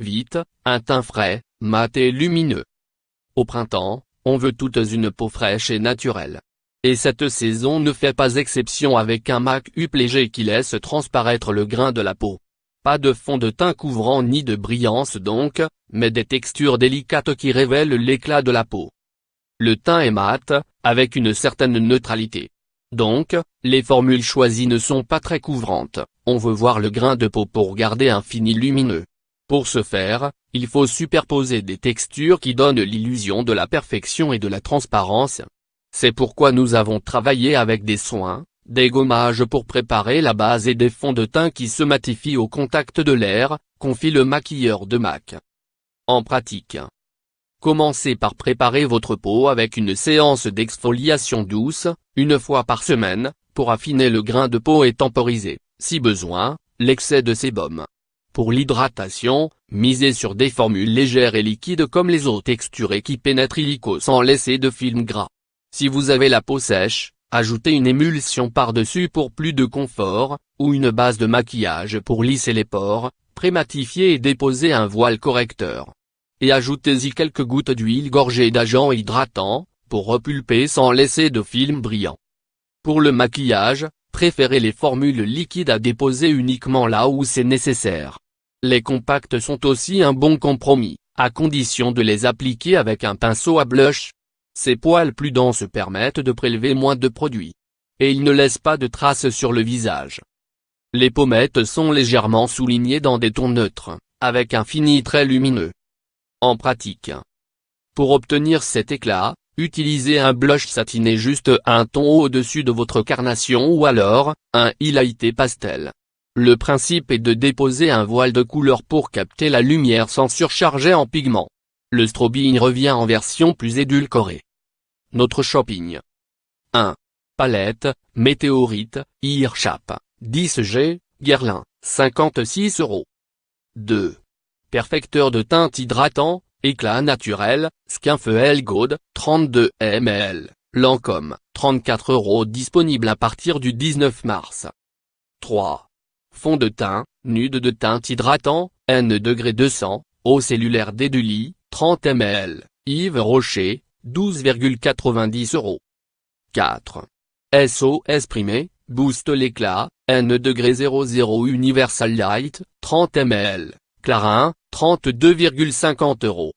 vite, un teint frais, mat et lumineux. Au printemps, on veut toutes une peau fraîche et naturelle. Et cette saison ne fait pas exception avec un make-up léger qui laisse transparaître le grain de la peau. Pas de fond de teint couvrant ni de brillance donc, mais des textures délicates qui révèlent l'éclat de la peau. Le teint est mat, avec une certaine neutralité. Donc, les formules choisies ne sont pas très couvrantes, on veut voir le grain de peau pour garder un fini lumineux. Pour ce faire, il faut superposer des textures qui donnent l'illusion de la perfection et de la transparence. C'est pourquoi nous avons travaillé avec des soins, des gommages pour préparer la base et des fonds de teint qui se matifient au contact de l'air, confie le maquilleur de MAC. En pratique, commencez par préparer votre peau avec une séance d'exfoliation douce, une fois par semaine, pour affiner le grain de peau et temporiser, si besoin, l'excès de sébum. Pour l'hydratation, misez sur des formules légères et liquides comme les eaux texturées qui pénètrent illico sans laisser de film gras. Si vous avez la peau sèche, ajoutez une émulsion par-dessus pour plus de confort, ou une base de maquillage pour lisser les pores, prématifiez et déposez un voile correcteur. Et ajoutez-y quelques gouttes d'huile gorgée d'agents hydratants, pour repulper sans laisser de film brillant. Pour le maquillage, préférez les formules liquides à déposer uniquement là où c'est nécessaire. Les compacts sont aussi un bon compromis, à condition de les appliquer avec un pinceau à blush. Ces poils plus denses permettent de prélever moins de produits. Et ils ne laissent pas de traces sur le visage. Les pommettes sont légèrement soulignées dans des tons neutres, avec un fini très lumineux. En pratique, pour obtenir cet éclat, utilisez un blush satiné juste un ton au-dessus de votre carnation ou alors, un highlighté pastel. Le principe est de déposer un voile de couleur pour capter la lumière sans surcharger en pigments. Le strobing revient en version plus édulcorée. Notre shopping. 1. Palette, Météorite, Earshap, 10G, Guerlain, 56 €. 2. Perfecteur de teinte hydratant, éclat naturel, Skinfeel Gold, 32 ml, Lancôme, 34 € disponible à partir du 19 mars. 3. Fond de teint, nude de teinte hydratant, N200, eau cellulaire d'Eduli, 30 ml, Yves Rocher, 12,90 €. 4. SOS Primé, Booste l'éclat, N200 Universal Light, 30 ml, Clarins, 32,50 €.